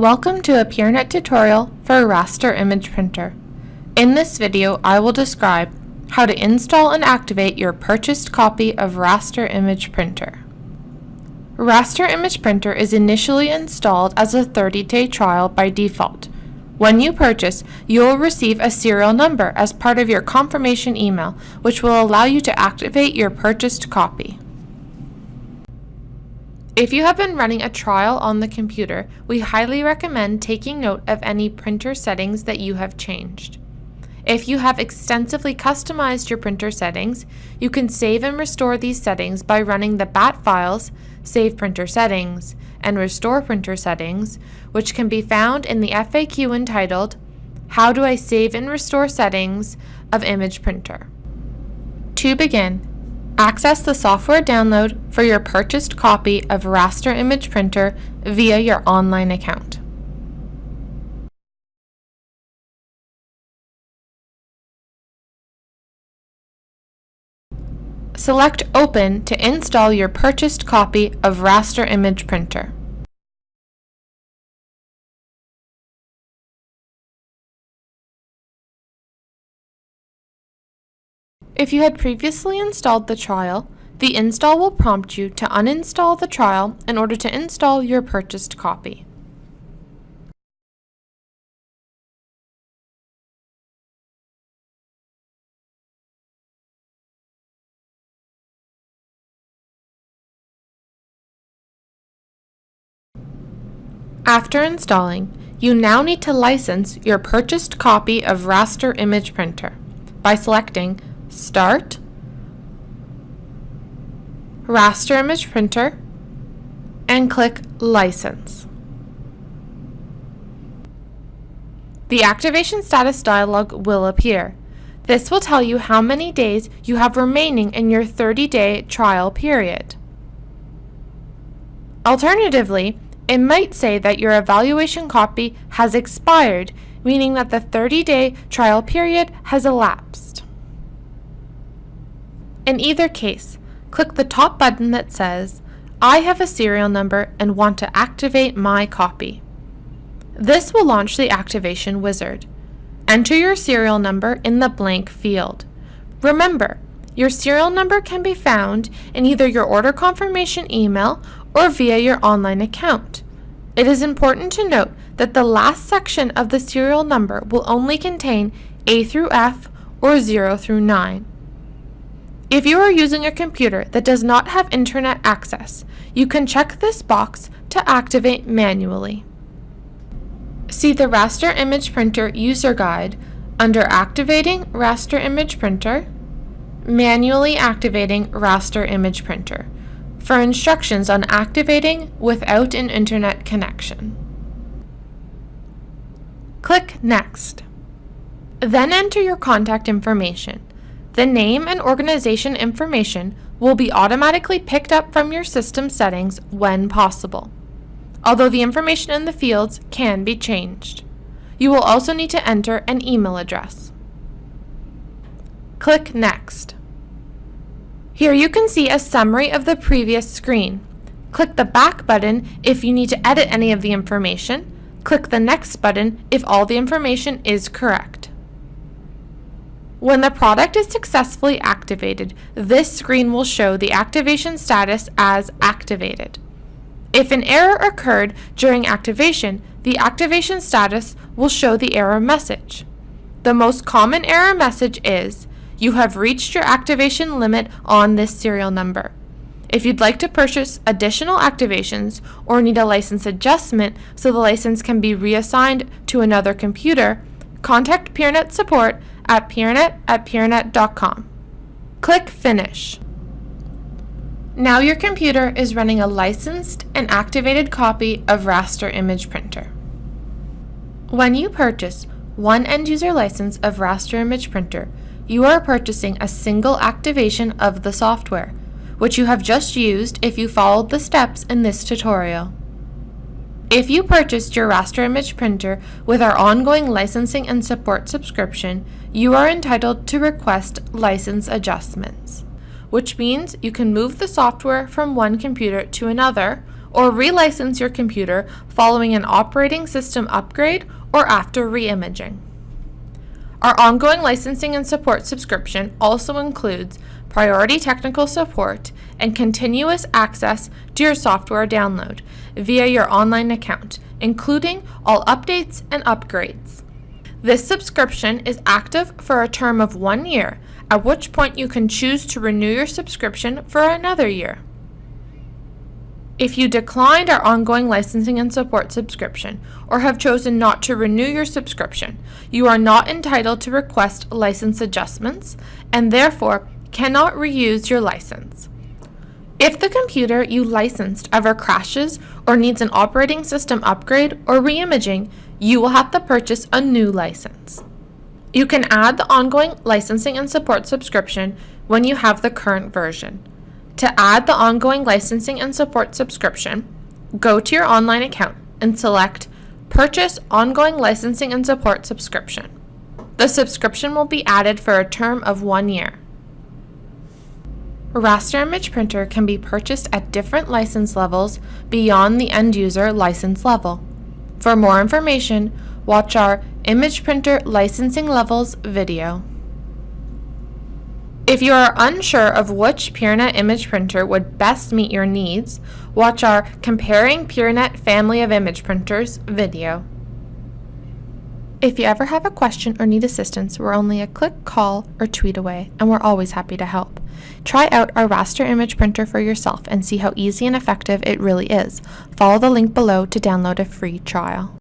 Welcome to a Peernet tutorial for a Raster Image Printer. In this video, I will describe how to install and activate your purchased copy of Raster Image Printer. Raster Image Printer is initially installed as a 30-day trial by default. When you purchase, you will receive a serial number as part of your confirmation email, which will allow you to activate your purchased copy. If you have been running a trial on the computer, we highly recommend taking note of any printer settings that you have changed. If you have extensively customized your printer settings, you can save and restore these settings by running the BAT files, Save Printer Settings, and Restore Printer Settings, which can be found in the FAQ entitled, How do I Save and Restore Settings of Image Printer? To begin, access the software download for your purchased copy of Raster Image Printer via your online account. Select Open to install your purchased copy of Raster Image Printer. If you had previously installed the trial, the install will prompt you to uninstall the trial in order to install your purchased copy. After installing, you now need to license your purchased copy of Raster Image Printer by selecting Start, Raster Image Printer, and click License. The activation status dialog will appear. This will tell you how many days you have remaining in your 30-day trial period. Alternatively, it might say that your evaluation copy has expired, meaning that the 30-day trial period has elapsed. In either case, click the top button that says, I have a serial number and want to activate my copy. This will launch the activation wizard. Enter your serial number in the blank field. Remember, your serial number can be found in either your order confirmation email or via your online account. It is important to note that the last section of the serial number will only contain A through F or 0 through 9. If you are using a computer that does not have internet access, you can check this box to activate manually. See the Raster Image Printer User Guide under Activating Raster Image Printer, Manually Activating Raster Image Printer for instructions on activating without an internet connection. Click Next. Then enter your contact information. The name and organization information will be automatically picked up from your system settings when possible, although the information in the fields can be changed. You will also need to enter an email address. Click Next. Here you can see a summary of the previous screen. Click the Back button if you need to edit any of the information. Click the Next button if all the information is correct. When the product is successfully activated, this screen will show the activation status as activated. If an error occurred during activation, the activation status will show the error message. The most common error message is, you have reached your activation limit on this serial number. If you'd like to purchase additional activations or need a license adjustment so the license can be reassigned to another computer, contact Peernet support at peernet@peernet.com. Click Finish. Now your computer is running a licensed and activated copy of Raster Image Printer. When you purchase one end-user license of Raster Image Printer, you are purchasing a single activation of the software, which you have just used if you followed the steps in this tutorial. If you purchased your Raster Image Printer with our ongoing licensing and support subscription, you are entitled to request license adjustments, which means you can move the software from one computer to another or relicense your computer following an operating system upgrade or after re-imaging. Our ongoing licensing and support subscription also includes priority technical support and continuous access to your software download via your online account, including all updates and upgrades. This subscription is active for a term of 1 year, at which point you can choose to renew your subscription for another year. If you declined our ongoing licensing and support subscription or have chosen not to renew your subscription, you are not entitled to request license adjustments and therefore cannot reuse your license. If the computer you licensed ever crashes or needs an operating system upgrade or re-imaging, you will have to purchase a new license. You can add the ongoing licensing and support subscription when you have the current version. To add the ongoing licensing and support subscription, go to your online account and select Purchase Ongoing Licensing and Support Subscription. The subscription will be added for a term of 1 year. Raster Image Printer can be purchased at different license levels beyond the end user license level. For more information, watch our Image Printer Licensing Levels video. If you are unsure of which Peernet image printer would best meet your needs, watch our Comparing Peernet Family of Image Printers video. If you ever have a question or need assistance, we're only a click, call, or tweet away, and we're always happy to help. Try out our Raster Image Printer for yourself and see how easy and effective it really is. Follow the link below to download a free trial.